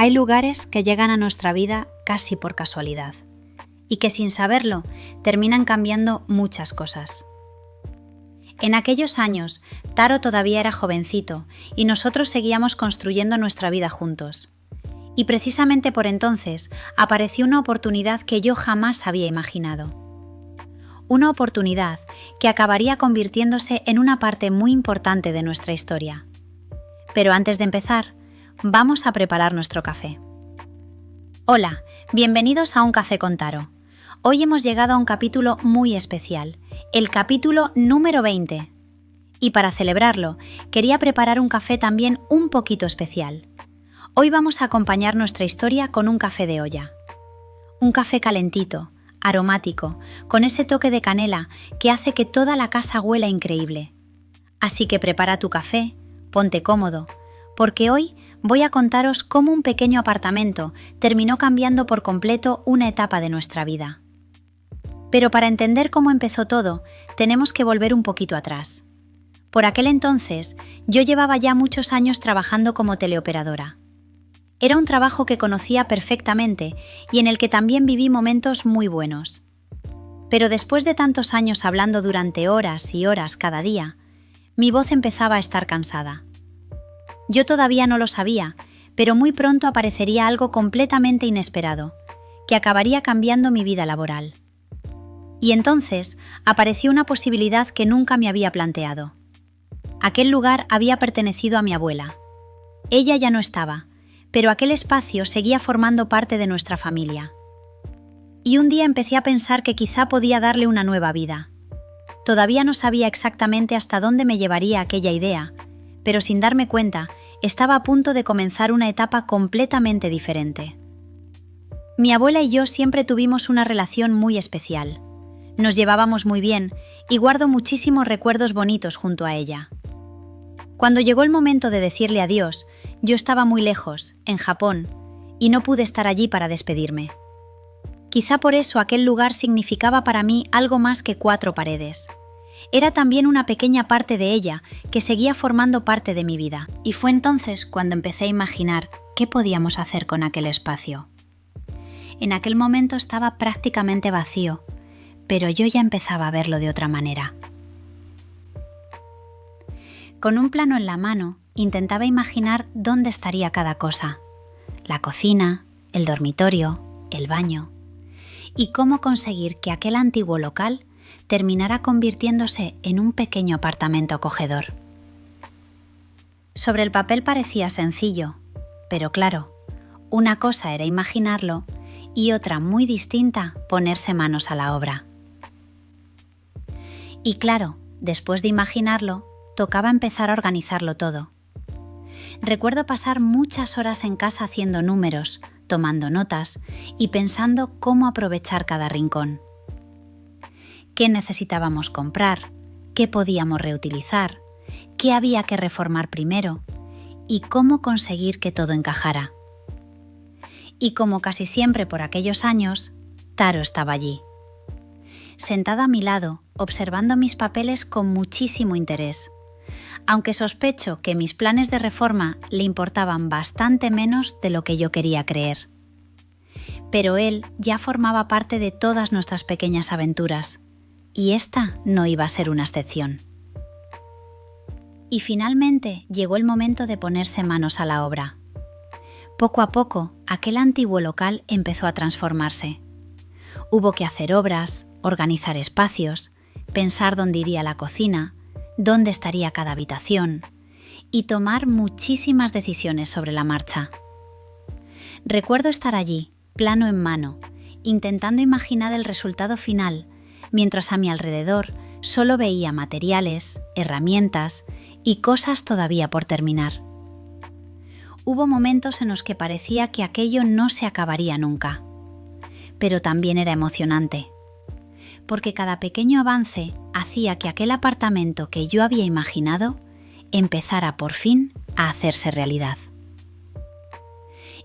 Hay lugares que llegan a nuestra vida casi por casualidad y que sin saberlo terminan cambiando muchas cosas. En aquellos años, Taro todavía era jovencito y nosotros seguíamos construyendo nuestra vida juntos. Y precisamente por entonces apareció una oportunidad que yo jamás había imaginado. Una oportunidad que acabaría convirtiéndose en una parte muy importante de nuestra historia. Pero antes de empezar, vamos a preparar nuestro café. Hola, bienvenidos a Un Café con Taro. Hoy hemos llegado a un capítulo muy especial, el capítulo número 20. Y para celebrarlo, quería preparar un café también un poquito especial. Hoy vamos a acompañar nuestra historia con un café de olla. Un café calentito, aromático, con ese toque de canela que hace que toda la casa huela increíble. Así que prepara tu café, ponte cómodo, porque hoy voy a contaros cómo un pequeño apartamento terminó cambiando por completo una etapa de nuestra vida. Pero para entender cómo empezó todo, tenemos que volver un poquito atrás. Por aquel entonces, yo llevaba ya muchos años trabajando como teleoperadora. Era un trabajo que conocía perfectamente y en el que también viví momentos muy buenos. Pero después de tantos años hablando durante horas y horas cada día, mi voz empezaba a estar cansada. Yo todavía no lo sabía, pero muy pronto aparecería algo completamente inesperado, que acabaría cambiando mi vida laboral. Y entonces apareció una posibilidad que nunca me había planteado. Aquel lugar había pertenecido a mi abuela. Ella ya no estaba, pero aquel espacio seguía formando parte de nuestra familia. Y un día empecé a pensar que quizá podía darle una nueva vida. Todavía no sabía exactamente hasta dónde me llevaría aquella idea, pero sin darme cuenta, estaba a punto de comenzar una etapa completamente diferente. Mi abuela y yo siempre tuvimos una relación muy especial. Nos llevábamos muy bien y guardo muchísimos recuerdos bonitos junto a ella. Cuando llegó el momento de decirle adiós, yo estaba muy lejos, en Japón, y no pude estar allí para despedirme. Quizá por eso aquel lugar significaba para mí algo más que 4 paredes. Era también una pequeña parte de ella que seguía formando parte de mi vida, y fue entonces cuando empecé a imaginar qué podíamos hacer con aquel espacio. En aquel momento estaba prácticamente vacío, pero yo ya empezaba a verlo de otra manera. Con un plano en la mano, intentaba imaginar dónde estaría cada cosa: la cocina, el dormitorio, el baño, y cómo conseguir que aquel antiguo local terminara convirtiéndose en un pequeño apartamento acogedor. Sobre el papel parecía sencillo, pero claro, una cosa era imaginarlo y otra muy distinta ponerse manos a la obra. Y claro, después de imaginarlo, tocaba empezar a organizarlo todo. Recuerdo pasar muchas horas en casa haciendo números, tomando notas y pensando cómo aprovechar cada rincón. ¿Qué necesitábamos comprar? ¿Qué podíamos reutilizar? ¿Qué había que reformar primero? ¿Y cómo conseguir que todo encajara? Y como casi siempre por aquellos años, Taro estaba allí, sentada a mi lado, observando mis papeles con muchísimo interés, aunque sospecho que mis planes de reforma le importaban bastante menos de lo que yo quería creer. Pero él ya formaba parte de todas nuestras pequeñas aventuras, y esta no iba a ser una excepción. Y finalmente llegó el momento de ponerse manos a la obra. Poco a poco, aquel antiguo local empezó a transformarse. Hubo que hacer obras, organizar espacios, pensar dónde iría la cocina, dónde estaría cada habitación, y tomar muchísimas decisiones sobre la marcha. Recuerdo estar allí, plano en mano, intentando imaginar el resultado final, mientras a mi alrededor solo veía materiales, herramientas y cosas todavía por terminar. Hubo momentos en los que parecía que aquello no se acabaría nunca, pero también era emocionante, porque cada pequeño avance hacía que aquel apartamento que yo había imaginado empezara por fin a hacerse realidad.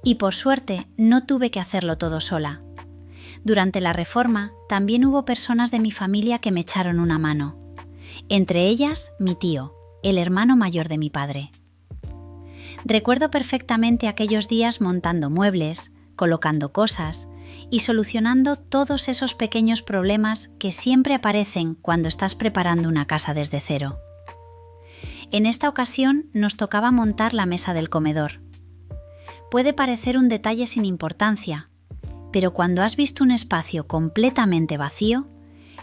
Y por suerte no tuve que hacerlo todo sola. Durante la reforma también hubo personas de mi familia que me echaron una mano, entre ellas mi tío, el hermano mayor de mi padre. Recuerdo perfectamente aquellos días montando muebles, colocando cosas y solucionando todos esos pequeños problemas que siempre aparecen cuando estás preparando una casa desde cero. En esta ocasión nos tocaba montar la mesa del comedor. Puede parecer un detalle sin importancia, pero cuando has visto un espacio completamente vacío,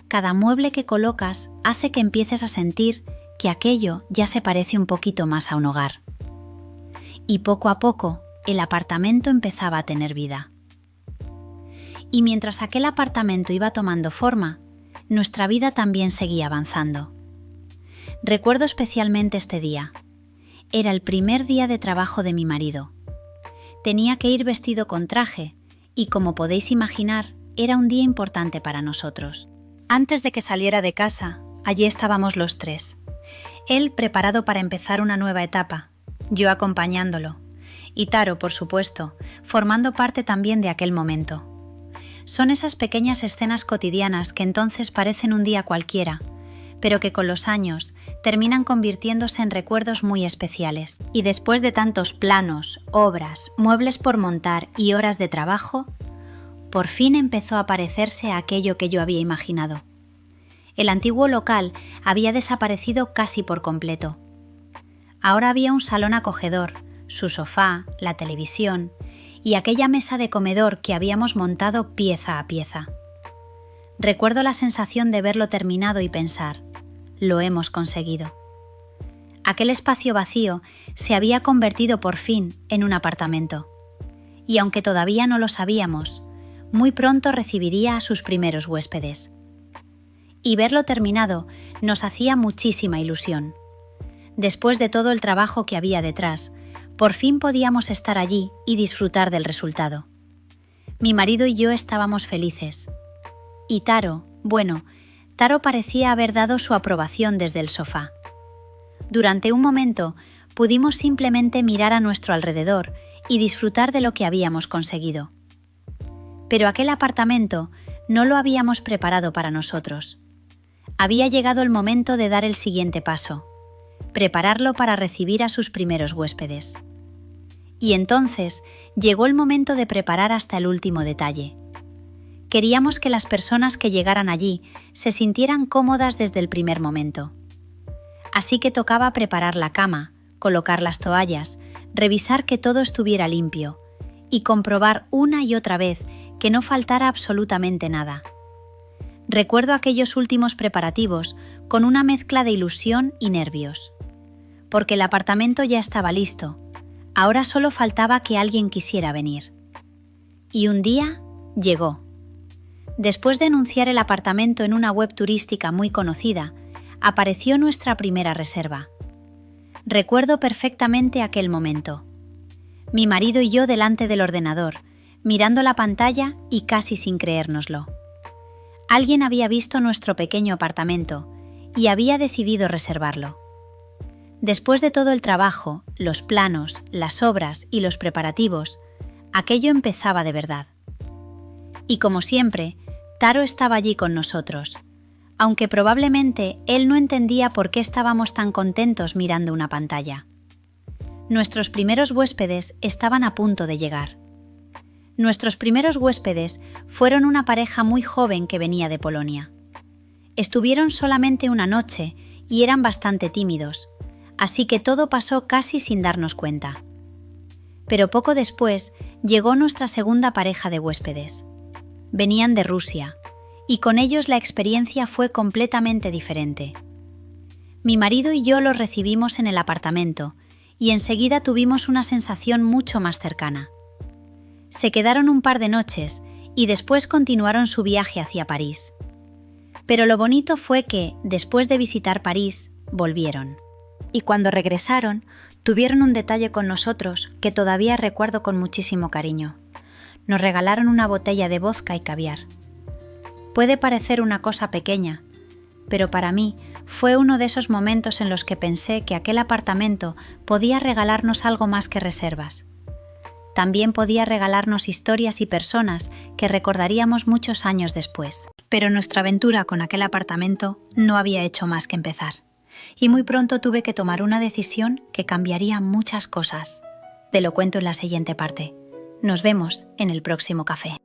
cada mueble que colocas hace que empieces a sentir que aquello ya se parece un poquito más a un hogar. Y poco a poco, el apartamento empezaba a tener vida. Y mientras aquel apartamento iba tomando forma, nuestra vida también seguía avanzando. Recuerdo especialmente este día. Era el primer día de trabajo de mi marido. Tenía que ir vestido con traje y, como podéis imaginar, era un día importante para nosotros. Antes de que saliera de casa, allí estábamos los tres. Él preparado para empezar una nueva etapa, yo acompañándolo, y Taro, por supuesto, formando parte también de aquel momento. Son esas pequeñas escenas cotidianas que entonces parecen un día cualquiera, pero que con los años terminan convirtiéndose en recuerdos muy especiales. Y después de tantos planos, obras, muebles por montar y horas de trabajo, por fin empezó a parecerse a aquello que yo había imaginado. El antiguo local había desaparecido casi por completo. Ahora había un salón acogedor, su sofá, la televisión y aquella mesa de comedor que habíamos montado pieza a pieza. Recuerdo la sensación de verlo terminado y pensar, lo hemos conseguido. Aquel espacio vacío se había convertido por fin en un apartamento. Y aunque todavía no lo sabíamos, muy pronto recibiría a sus primeros huéspedes. Y verlo terminado nos hacía muchísima ilusión. Después de todo el trabajo que había detrás, por fin podíamos estar allí y disfrutar del resultado. Mi marido y yo estábamos felices. Y Taro parecía haber dado su aprobación desde el sofá. Durante un momento pudimos simplemente mirar a nuestro alrededor y disfrutar de lo que habíamos conseguido. Pero aquel apartamento no lo habíamos preparado para nosotros. Había llegado el momento de dar el siguiente paso, prepararlo para recibir a sus primeros huéspedes. Y entonces llegó el momento de preparar hasta el último detalle. Queríamos que las personas que llegaran allí se sintieran cómodas desde el primer momento. Así que tocaba preparar la cama, colocar las toallas, revisar que todo estuviera limpio y comprobar una y otra vez que no faltara absolutamente nada. Recuerdo aquellos últimos preparativos con una mezcla de ilusión y nervios. Porque el apartamento ya estaba listo, ahora solo faltaba que alguien quisiera venir. Y un día llegó. Después de anunciar el apartamento en una web turística muy conocida, apareció nuestra primera reserva. Recuerdo perfectamente aquel momento. Mi marido y yo delante del ordenador, mirando la pantalla y casi sin creérnoslo. Alguien había visto nuestro pequeño apartamento y había decidido reservarlo. Después de todo el trabajo, los planos, las obras y los preparativos, aquello empezaba de verdad. Y como siempre, Taro estaba allí con nosotros, aunque probablemente él no entendía por qué estábamos tan contentos mirando una pantalla. Nuestros primeros huéspedes estaban a punto de llegar. Nuestros primeros huéspedes fueron una pareja muy joven que venía de Polonia. Estuvieron solamente una noche y eran bastante tímidos, así que todo pasó casi sin darnos cuenta. Pero poco después llegó nuestra segunda pareja de huéspedes. Venían de Rusia, y con ellos la experiencia fue completamente diferente. Mi marido y yo los recibimos en el apartamento, y enseguida tuvimos una sensación mucho más cercana. Se quedaron un par de noches, y después continuaron su viaje hacia París. Pero lo bonito fue que, después de visitar París, volvieron. Y cuando regresaron, tuvieron un detalle con nosotros que todavía recuerdo con muchísimo cariño. Nos regalaron una botella de vodka y caviar. Puede parecer una cosa pequeña, pero para mí fue uno de esos momentos en los que pensé que aquel apartamento podía regalarnos algo más que reservas. También podía regalarnos historias y personas que recordaríamos muchos años después. Pero nuestra aventura con aquel apartamento no había hecho más que empezar. Y muy pronto tuve que tomar una decisión que cambiaría muchas cosas. Te lo cuento en la siguiente parte. Nos vemos en el próximo café.